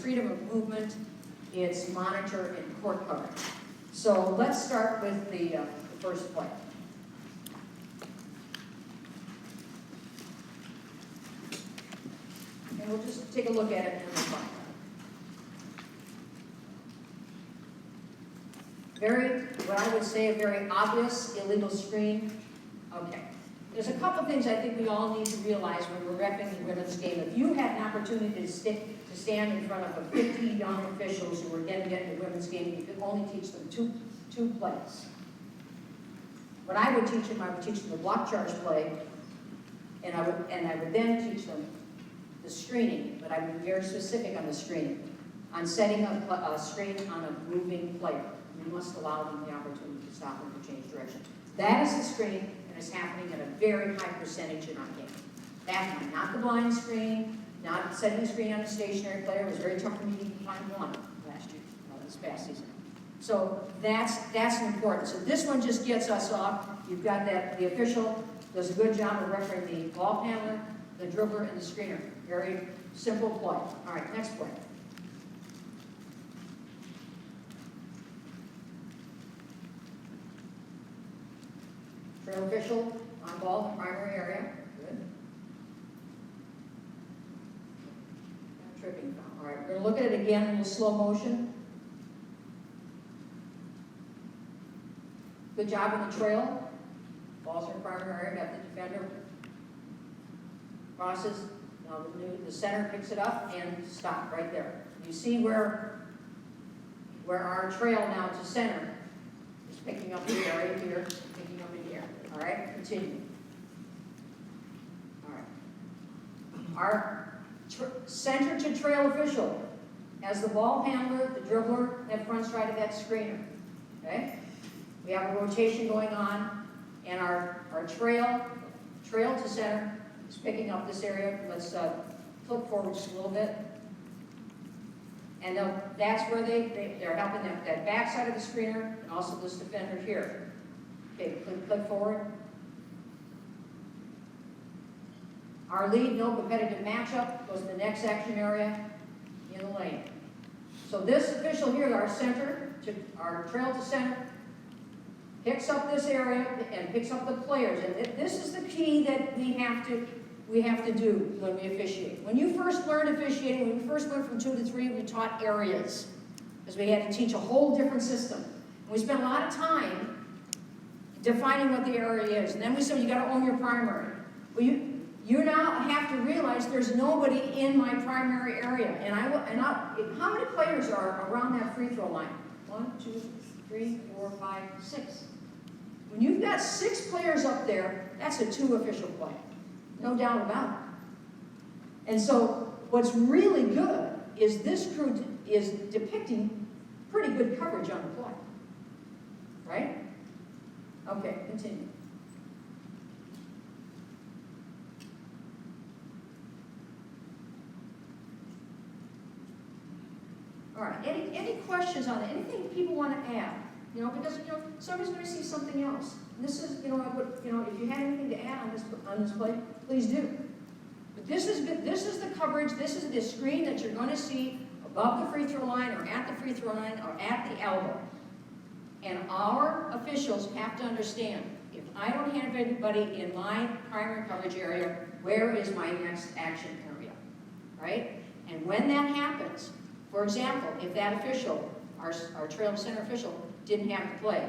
freedom of movement, it's monitor, and court coverage. So let's start with the first play. And we'll just take a look at it and we'll find out. What I would say, a very obvious illegal screen. Okay. There's a couple things I think we all need to realize when we're repping the women's game. If you had an opportunity to stand in front of 50 young officials who were getting into the women's game, you could only teach them two plays. What I would teach them the block charge play, and I would then teach them the screening, but I would be very specific on the screening, on setting up a screen on a moving player. You must allow them the opportunity to stop and to change direction. That is the screen, and it's happening at a very high percentage in our game. That one, not the blind screen, not setting the screen on a stationary player. It was very tough for me to find one last year, this past season. So that's important. So this one just gets us off. You've got that the official does a good job of refereeing the ball handler, the dribbler, and the screener. Very simple play. All right, next play. Trail official on ball in the primary area. Good. Tripping foul. All right, we're going to look at it again in slow motion. Good job on the trail. Ball's in the primary area. Got the defender. Crosses. Now the center picks it up and stop right there. You see where our trail now to center is picking up the area here, picking up in here. All right, continue. All right. Our center to trail official has the ball handler, the dribbler, and front stride of that screener. Okay? We have a rotation going on, and our trail to center is picking up this area. Let's flip forward just a little bit. And that's where they're helping that back side of the screener and also this defender here. Okay, click forward. Our lead, no competitive matchup, goes to the next action area in the lane. So this official here, our trail to center, picks up this area and picks up the players. And this is the key that we have to do when we officiate. When you first learned officiating, when we first went from 2 to 3, we taught areas, because we had to teach a whole different system. And we spent a lot of time defining what the area is. And then we said, you got to own your primary. Well, you now have to realize there's nobody in my primary area. And how many players are around that free throw line? 1, 2, 3, 4, 5, 6. When you've got 6 players up there, that's a 2 official play. No doubt about it. And so what's really good is this crew is depicting pretty good coverage on the play. Right? Okay, continue. All right, any questions on it? Anything people want to add? Because somebody's going to see something else. And this is, if you had anything to add on this play, please do. But this is good. This is the coverage. This is the screen that you're going to see above the free throw line, or at the free throw line, or at the elbow. And our officials have to understand, if I don't have anybody in my primary coverage area, where is my next action area, right? And when that happens, for example, if that official, our trail center official, didn't have to play,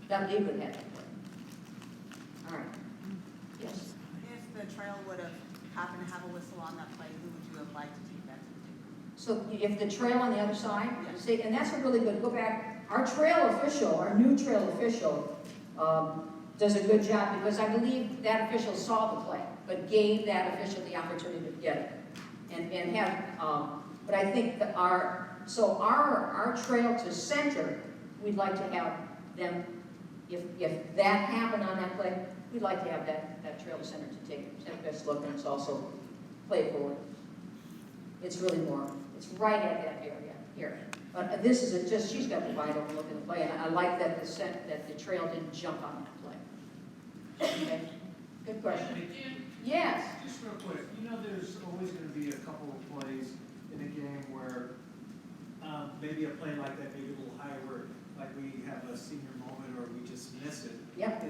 that lead would have to play. All right. Yes? If the trail would have happened to have a whistle on that play, who would you have liked to take that to? So if the trail on the other side, Yes. see, and that's a really good, go back, our trail official, our new trail official, does a good job, because I believe that official saw the play, but gave that official the opportunity to get it. And have, but I think that our trail to center, we'd like to have them, if that happened on that play, we'd like to have that trail to center to take the best look, and it's also play forward. It's really more, it's right at that area here. But this is just, she's got the wide open look at the play, and I like that the trail didn't jump on that play. Okay, good question. Dan, Yes. just real quick, there's always going to be a couple of plays in a game where maybe a play like that, maybe a little higher where, like we have a senior moment or we just miss it. Yep.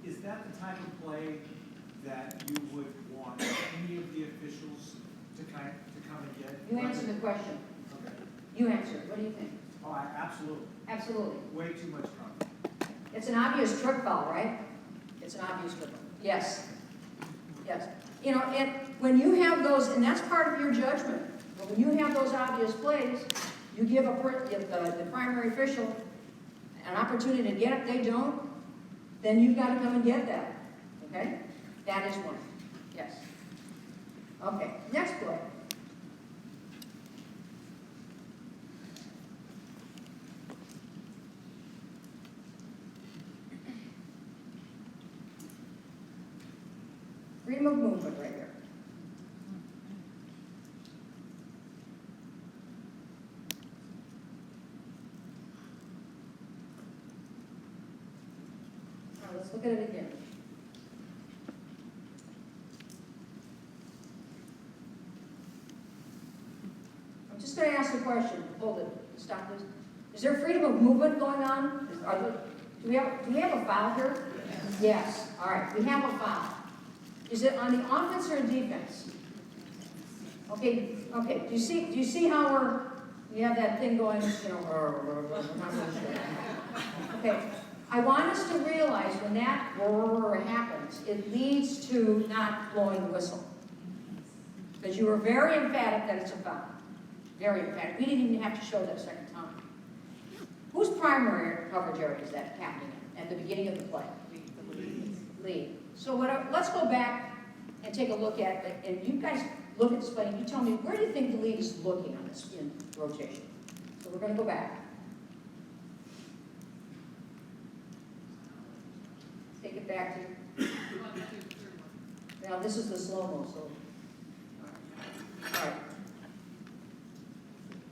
Is that the type of play that you would want any of the officials to come and get? You answer the question. Okay. You answer it. What do you think? Oh, absolutely. Absolutely. Way too much fun. It's an obvious trick foul, right? It's an obvious trick foul. Yes. Yes. You know, and when you have those, and that's part of your judgment, but when you have those obvious plays, you give the primary official an opportunity to get it. They don't, then you've got to come and get that. Okay? That is one. Yes. Okay. Next play. Freedom of movement right here. All right, let's look at it again. I'm just going to ask a question. Hold it. Stop this. Is there freedom of movement going on? Do we have a foul here? Yes. All right. We have a foul. Is it on the offense or defense? Okay. Okay. Do you see how we have that thing going? You know. Okay. I want us to realize when that happens, it leads to not blowing the whistle. Because you were very emphatic that it's a foul. Very emphatic. We didn't even have to show that second time. Whose primary coverage area is that happening in at the beginning of the play? Lead. So let's go back and take a look at it. And you guys look at this play and you tell me, where do you think the lead is looking on this in rotation? So we're going to go back. Take it back to... Now this is the slow-mo, so... All right.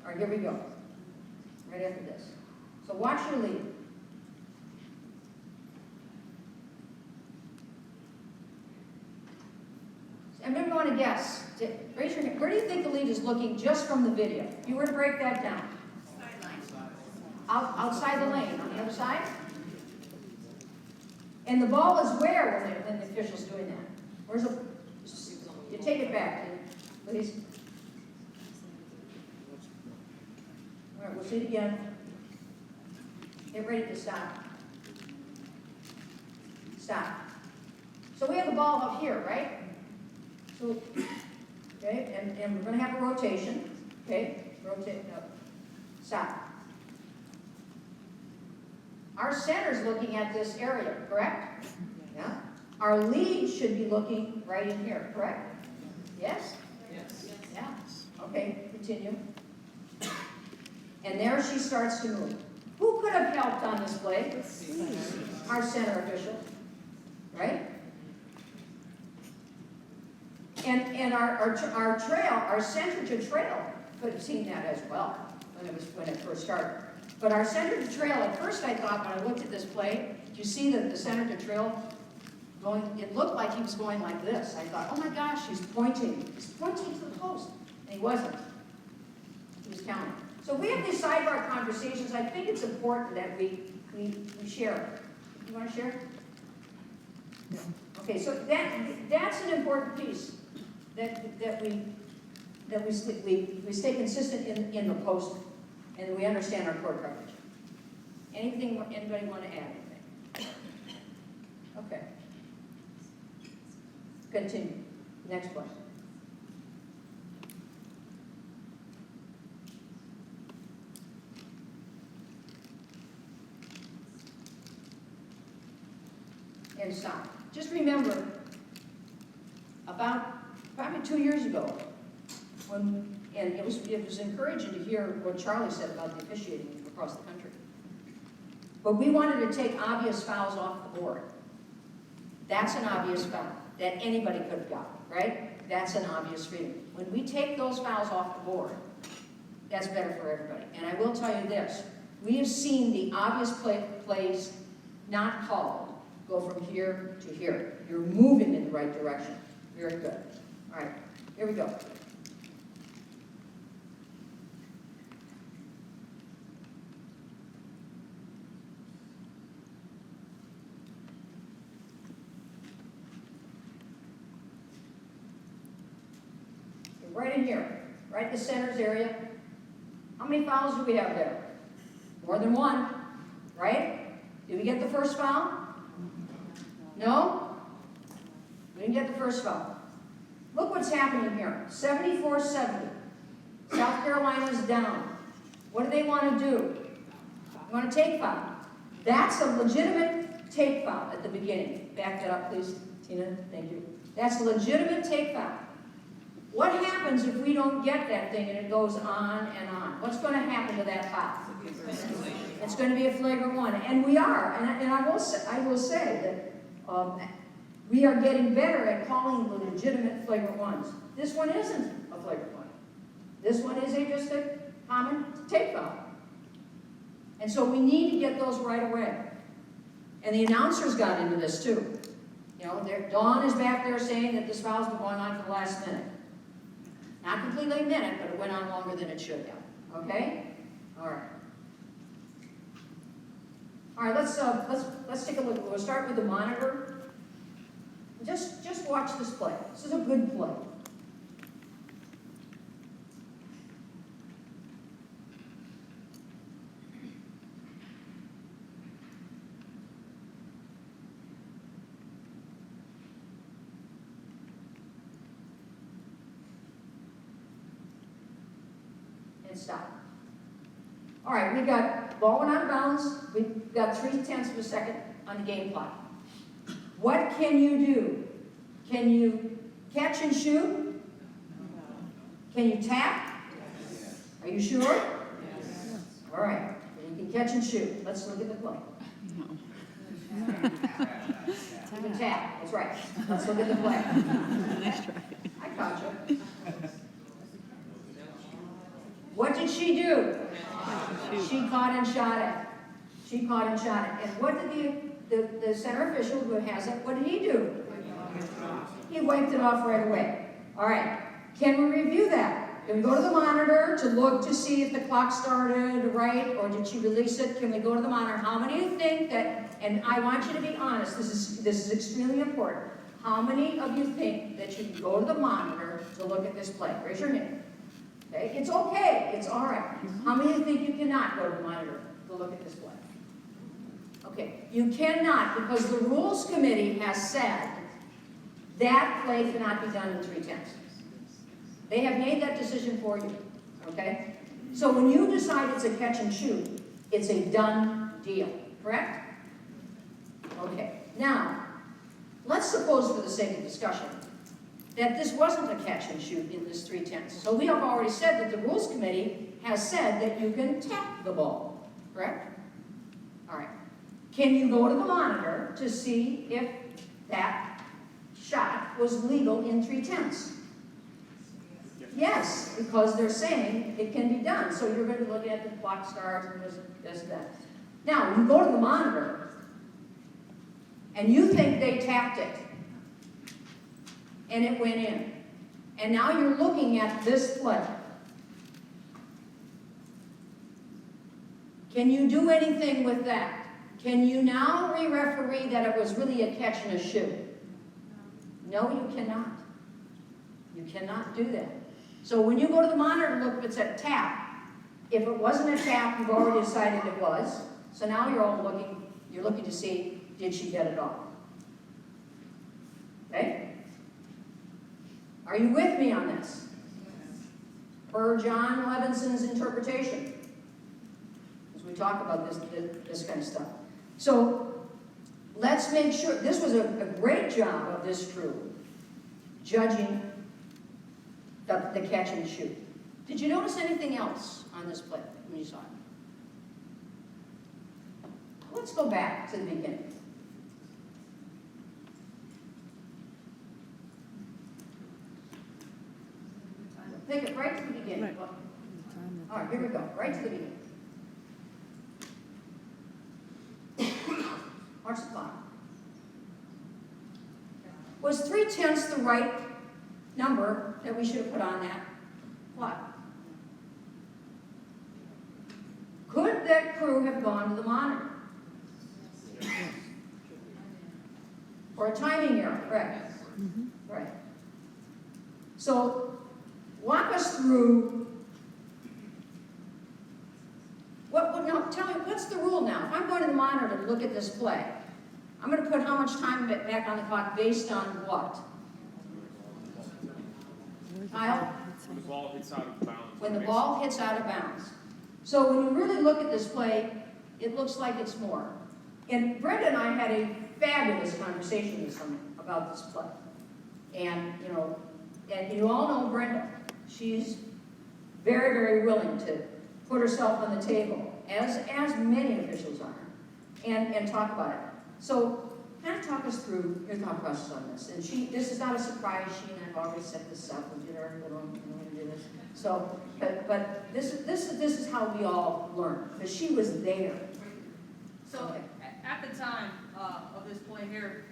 All right, here we go. Right after this. So watch your lead. And maybe you want to guess. Raise your hand. Where do you think the lead is looking just from the video? If you were to break that down. Outside the lane, on the other side? And the ball is where when the official's doing that? Where's the... You take it back, please. All right, we'll see it again. Get ready to stop. Stop. So we have the ball up here, right? So, okay, and we're going to have a rotation. Okay, rotate up. Stop. Our center's looking at this area, correct? Yeah. Our lead should be looking right in here, correct? Yes? Yes. Yeah. Okay, continue. And there she starts to move. Who could have helped on this play? Our center official, right? And our trail, our center to trail could have seen that as well when it first started. But our center to trail, at first I thought when I looked at this play, did you see that the center to trail going? It looked like he was going like this. I thought, oh my gosh, he's pointing. He's pointing to the post, and he wasn't. He was counting. So we have these sidebar conversations. I think it's important that we share it. You want to share? No. Okay, so that's an important piece that we stay consistent in the post, and we understand our court coverage. Anybody want to add anything? Okay. Continue. Next question. And stop. Just remember, about probably 2 years ago, and it was encouraging to hear what Charlie said about the officiating across the country. But we wanted to take obvious fouls off the board. That's an obvious foul that anybody could have gotten, right? That's an obvious freedom. When we take those fouls off the board, that's better for everybody. And I will tell you this, we have seen the obvious plays not called go from here to here. You're moving in the right direction. Very good. All right, here we go. right in here, right in the centers area. How many fouls do we have there? More than one, right? Did we get the first foul? No? We didn't get the first foul. Look what's happening here. 74-70. South Carolina's down. What do they want to do? They want to take foul. That's a legitimate take foul at the beginning. Back that up, please, Tina. Thank you. That's a legitimate take foul. What happens if we don't get that thing and it goes on and on? What's going to happen to that foul? It's going to be a flagrant one. And we are. And I will say that we are getting better at calling the legitimate flagrant ones. This one isn't a flagrant one. This one is just a common take foul. And so we need to get those right away. And the announcers got into this too. You know, Dawn is back there saying that this foul's been going on for the last minute. Not completely a minute, but it went on longer than it should have. Okay? All right. All right, let's take a look. We'll start with the monitor. Just watch this play. This is a good play. And stop. All right, we got ball went out of bounds. We've got 0.3 of a second on the game clock. What can you do? Can you catch and shoot? Can you tap? Are you sure? Yes. All right, you can catch and shoot. Let's look at the play. You can tap. That's right. Let's look at the play. I caught you. What did she do? She caught and shot it. She caught and shot it. And what did the center official who has it, what did he do? He wiped it off right away. All right. Can we review that? Can we go to the monitor to look to see if the clock started right, or did she release it? Can we go to the monitor? How many of you think that, and I want you to be honest, this is extremely important. How many of you think that you can go to the monitor to look at this play? Raise your hand. Okay? It's okay. It's all right. How many of you think you cannot go to the monitor to look at this play? Okay. You cannot, because the Rules Committee has said that play cannot be done in 3/10. They have made that decision for you. Okay? So when you decide it's a catch and shoot, it's a done deal. Correct? Okay. Now, let's suppose for the sake of discussion that this wasn't a catch and shoot in this 3/10. So we have already said that the Rules Committee has said that you can tap the ball. Correct? All right. Can you go to the monitor to see if that shot was legal in 3/10? Yes, because they're saying it can be done. So you're going to be looking at the clock starts and this and that. Now, you go to the monitor, and you think they tapped it, and it went in. And now you're looking at this play. Can you do anything with that? Can you now re-referee that it was really a catch and a shoot? No, you cannot. You cannot do that. So when you go to the monitor and look if it's a tap, if it wasn't a tap, you've already decided it was. So now you're looking to see, did she get it off? Okay? Are you with me on this? Per John Levinson's interpretation, as we talk about this kind of stuff. So let's make sure, this was a great job of this crew, judging the catch and shoot. Did you notice anything else on this play when you saw it? Let's go back to the beginning. Take it right to the beginning. Right. All right, here we go. Right to the beginning. Watch the clock. Was 3/10 the right number that we should have put on that clock? Could that crew have gone to the monitor? Or a timing error, correct? Right. So us through, now tell me, what's the rule now? If I'm going to the monitor to look at this play, I'm going to put how much time back on the clock based on what? Kyle? When the ball hits out of bounds. When the ball hits out of bounds. So when you really look at this play, it looks like it's more. And Brenda and I had a fabulous conversation this summer about this play. And, and you all know Brenda. She's very, very willing to put herself on the table, as many officials are, and talk about it. So kind of talk us through your thought process on this. And this is not a surprise. She and I have already set this up. We did our little, we're going to do this. So, but this is how we all learn, because she was there. So at the time of this play here,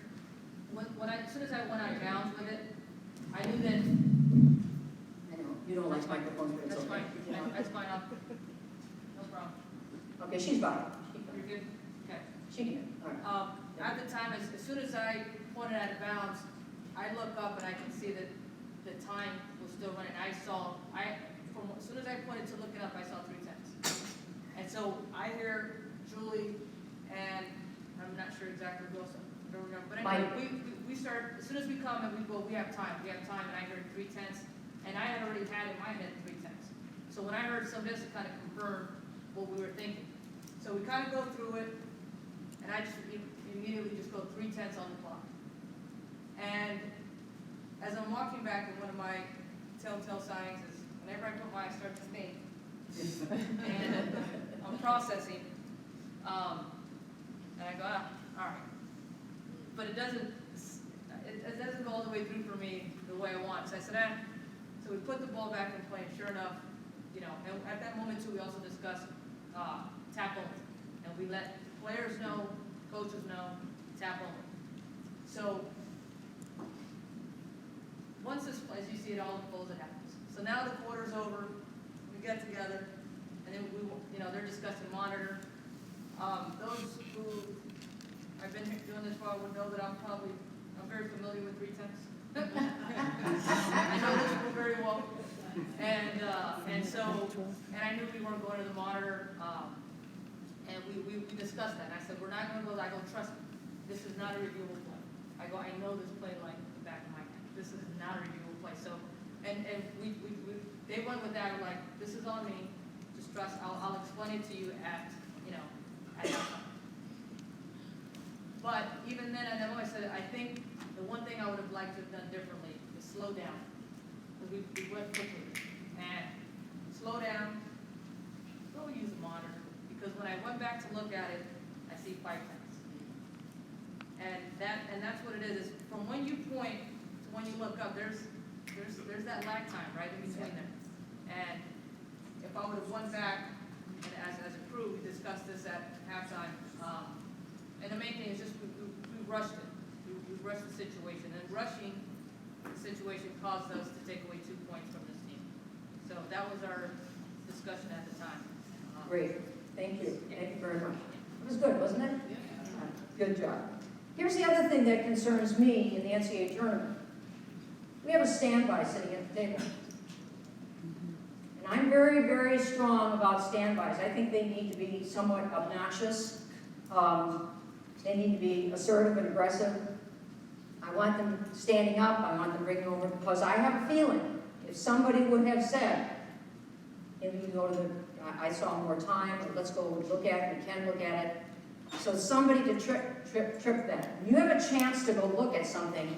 as soon as I went out of bounds with it, I knew that. I know, you don't like microphones, but it's That's okay. fine. That's fine. No problem. Okay, she's fine. You're good. Okay. She can, all right. At the time, as soon as I pointed out of bounds, I look up and I can see that the time was still running. As soon as I pointed to looking up, I saw 3:10. And so I hear Julie, and I'm not sure exactly who else I don't remember. But anyway, we start, as soon as we come and we go, we have time, and I heard 3:10, and I had already had in my head 3:10. So when I heard somebody else, it kind of confirmed what we were thinking. So we kind of go through it, and I just immediately just go 3:10 on the clock. And as I'm walking back, and one of my telltale signs is whenever I put I start to think, and I'm processing, and I go, all right. But it doesn't go all the way through for me the way I want. So I said, So we put the ball back in play, and sure enough, and at that moment too, we also discussed tap only. And we let players know, coaches know, tap only. So once this, as you see it all unfolds, it happens. So now the quarter's over, we get together, and then they're discussing monitor. Those who I've been doing this for would know that I'm very familiar with 3:10. I know this one very well, and I knew we weren't going to the monitor, and we discussed that. And I said, we're not going to go. I go, trust me, this is not a reviewable play. I go, I know this play like the back of my hand. This is not a reviewable play. So, and they went with that. We're like, this is on me. Just trust. I'll explain it to you at that time. But even then, I know I said, I think the one thing I would have liked to have done differently is slow down. Because we went quickly. And slow down, go use a monitor. Because when I went back to look at it, I see 5:10. And that's what it is from when you point to when you look up, there's that lag time, right, in between there. And if I would have went back, and as a crew, we discussed this at halftime, and the main thing is just we rushed it. We rushed the situation, and rushing the situation caused us to take away 2 points from this team. So that was our discussion at the time. Great, thank you. Thank you very much. It was good, wasn't it? Yeah. Good job. Here's the other thing that concerns me in the NCAA tournament. We have a standby sitting at the table. And I'm very, very strong about standbys. I think they need to be somewhat obnoxious. They need to be assertive and aggressive. I want them standing up. I want them bringing over, because I have a feeling if somebody would have said, maybe we go to I saw more time, or let's go look at it, we can look at it. So somebody to trip that. When you have a chance to go look at something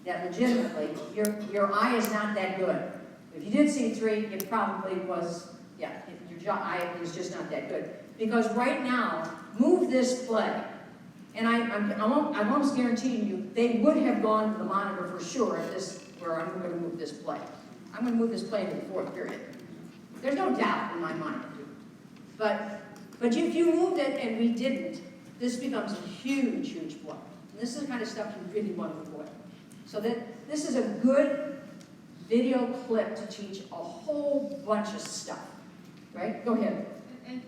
that legitimately, your eye is not that good. If you did see 3, it probably was, your eye was just not that good. Because right now, move this play, and I'm almost guaranteeing you, they would have gone to the monitor for sure at this, where I'm going to move this play. I'm going to move this play to the 4th period. There's no doubt in my mind. But if you moved it and we didn't, this becomes a huge, huge blow. And this is the kind of stuff you really want to avoid. So that this is a good video clip to teach a whole bunch of stuff. Right? Go ahead. And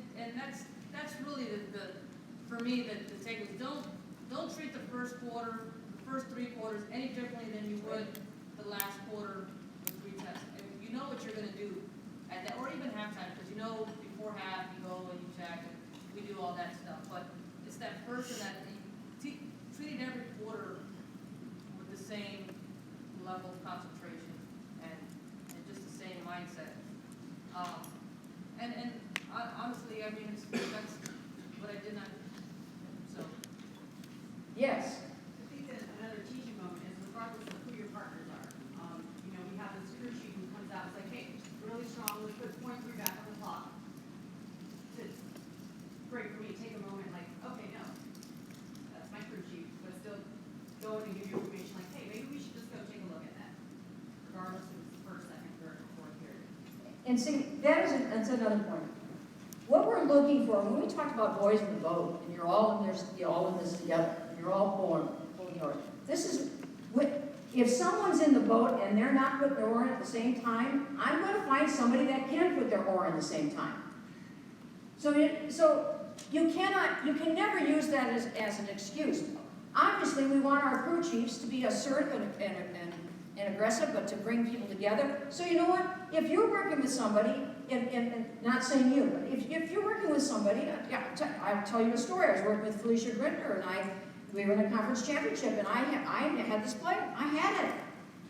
that's really for me the takeaway. Don't treat the first quarter, the first 3 quarters any differently than you would the last quarter with 3 tests. you know what you're gonna do at that, or even halftime, because you know before half, you go and you check, and we do all that stuff, but it's that person that, treating every quarter with the same level of concentration and just the same mindset. Honestly, I mean, that's what I did not, so. Yes, I think that another teaching moment is regardless of who your partners are. You know, we have this crew chief who comes out and says, hey, really strong, let's put point 3 back on the clock. It's great for me to take a moment like, okay, no, that's my crew chief, but still go in and give you information like, hey, maybe we should just go take a look at that. Regardless if it's the first, second, third, or fourth period. and see, that's another point. What we're looking for, when we talked about boys in the boat, and you're all in this together, and you're all pulling yours. This is, if someone's in the boat and they're not putting their oar in at the same time, I'm going to find somebody that can put their oar in the same time. So you can never use that as an excuse. Obviously, we want our crew chiefs to be assertive and aggressive, but to bring people together. So you know what? If you're working with somebody, and not saying you, but if you're working with somebody, I'll tell you a story. I was working with Felicia Grinder, and we were in a conference championship, and I had this player. I had it.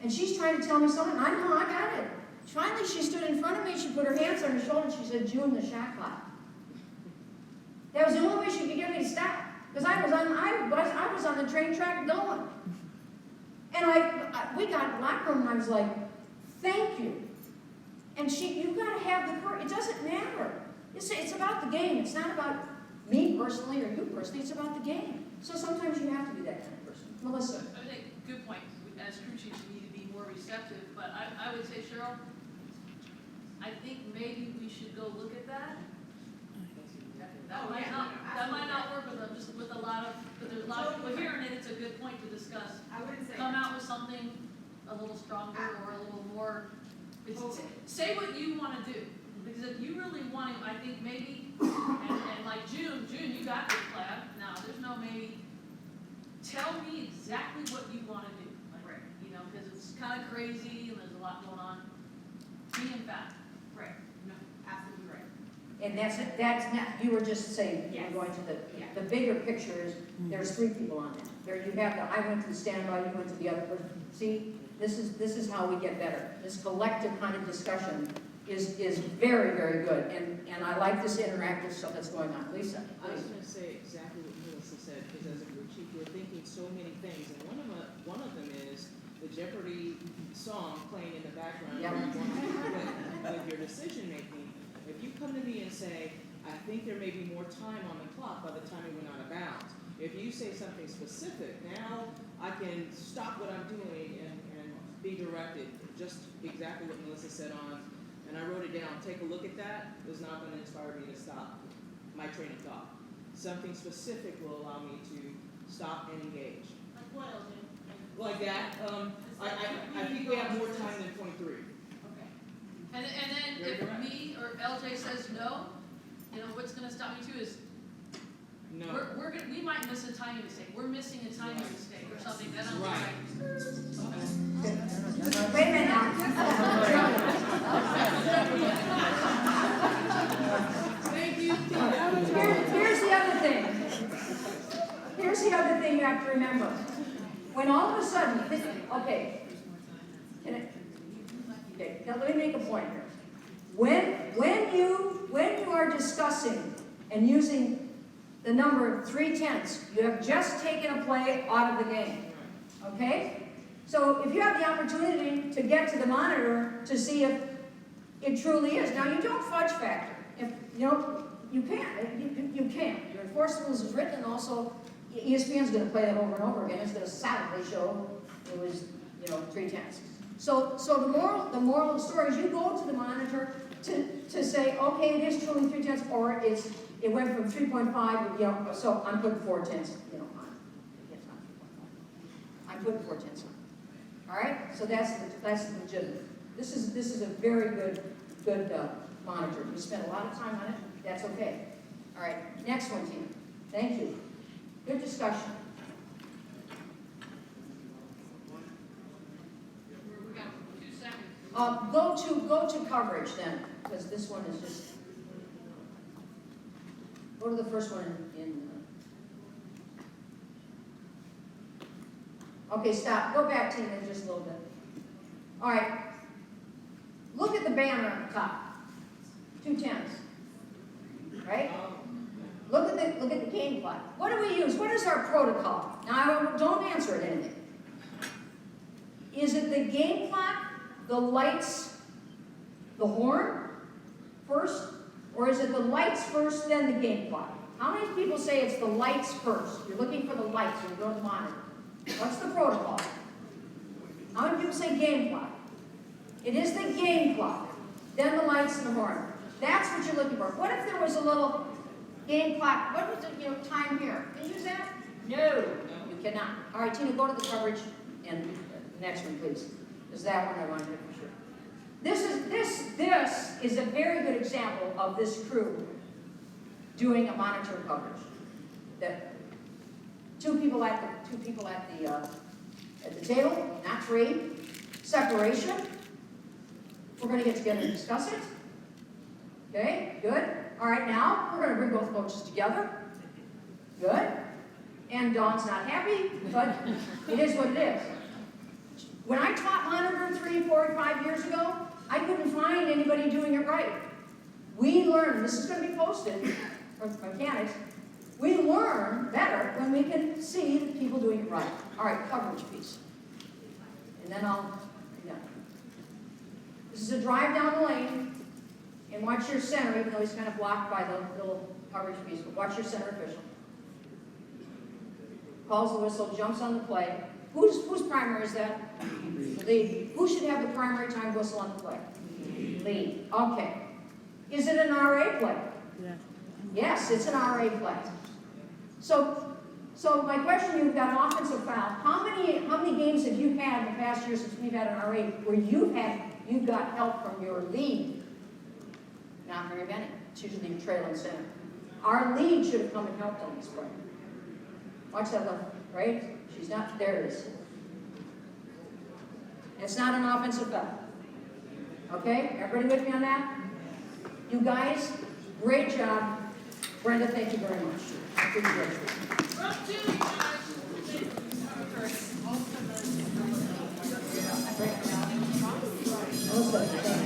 And she's trying to tell me something, and I know I got it. Finally, she stood in front of me, she put her hands on her shoulder, and she said, June, the shot clock. That was the only way she could get me to stop. Because I was on the train track going. And we got in the locker room, and I was like, thank you. And you've got to have the courage. It doesn't matter. It's about the game. It's not about me personally or you personally. It's about the game. So sometimes you have to be that kind of person. Melissa. I think, good point. As crew chiefs, we need to be more receptive, but I would say, Cheryl, I think maybe we should go look at that. That might not work with them, just with a lot of, but there's a lot of people here, and it's a good point to discuss. I wouldn't say. Come out with something a little stronger or a little more, say what you want to do. Because if you really want to, I think maybe, and like June, you got this plan. Now, there's no maybe, tell me exactly what you want to do. Like, you know, because it's kind of crazy and there's a lot going on. Be in fact. Right, no, absolutely right. And that's not, you were just saying, Yes. you're going to Yeah. the bigger picture is, there's 3 people on that. There you have I went to the standby, you went to the other person. See, this is how we get better. This collective kind of discussion is very, very good. And I like this interactive stuff that's going on. Lisa, I was please. going to say exactly what Melissa said, because as a group chief, we're thinking so many things, and one of them is the Jeopardy song playing in the background. Yep. With your decision making, if you come to me and say, I think there may be more time on the clock by the time we went out of bounds. If you say something specific, now I can stop what I'm doing and be directed. Just exactly what Melissa said on, and I wrote it down. Take a look at that. It was not going to inspire me to stop my train of thought. Something specific will allow me to stop and engage. Like what else? Like that. I think we have more time than 23. Okay. And then Very if correct. me or LJ says no, you know, what's going to stop me too is No. we might miss a timing mistake. We're missing a timing mistake or something. That I'm Right. Wait a minute now. Thank you. Here's the other thing. Here's the other thing you have to remember. When all of a sudden, okay, now let me make a point here. When you are discussing and using the number 3/10, you have just taken a play out of the game. Okay? So if you have the opportunity to get to the monitor to see if it truly is. Now you don't fudge factor. If you know, you can't. You can't. Your enforcement rules is written, and also ESPN's going to play that over and over again. It's going to Saturday show. It was 3/10. So the moral of the story is you go to the monitor to say, okay, it is truly 3/10, or it went from 3.5. So I'm putting 4/10. On. It's not 3.5. I'm putting 4/10 on. All right. So that's legitimate. This is a very good monitor. We spent a lot of time on it. That's okay. All right. Next one, Tina. Thank you. Good discussion. We got 2 seconds. Go to coverage then, because this one is just, go to the first one okay, stop, go back to it just a little bit. All right, look at the banner on the top, 2 10s, right? Look at the game clock. What do we use? What is our protocol? Now, don't answer it anything. Is it the game clock, the lights, the horn first, or is it the lights first, then the game clock? How many people say it's the lights first? You're looking for the lights when you go to the monitor. What's the protocol? How many people say game clock? It is the game clock, then the lights and the horn. That's what you're looking for. What if there was a little game clock? What was the time here? Can you use that? No, you cannot. All right, Tina, go to the coverage and the next one, please. Is that one I want to hit for sure? This is a very good example of this crew doing a monitor coverage. That two people at the table, not 3. Separation. We're going to get together and discuss it. Okay, good. All right, now we're going to bring both coaches together. Good. And Dawn's not happy, but it is what it is. When I taught monitor 3, 4, 5 years ago, I couldn't find anybody doing it right. We learn, this is going to be posted, for mechanics, we learn better when we can see the people doing it right. All right, coverage piece. And then this is a drive down the lane, and watch your center, even though he's kind of blocked by the little coverage piece, but watch your center official. Calls the whistle, jumps on the play. Whose primary is that? Lead. Who should have the primary time whistle on the play? Lead. Okay. Is it an RA play? Yeah. Yes, it's an RA play. So my question, you've got an offensive foul. How many games have you had in the past year since we've had an RA where you got help from your lead? Not very many. It's usually your trailing center. Our lead should have come and helped on this play. Watch that left, right? She's not, there it is. It's not an offensive foul. Okay, everybody with me on that? You guys, great job. Brenda, thank you very much. I appreciate it. Melissa, thank you.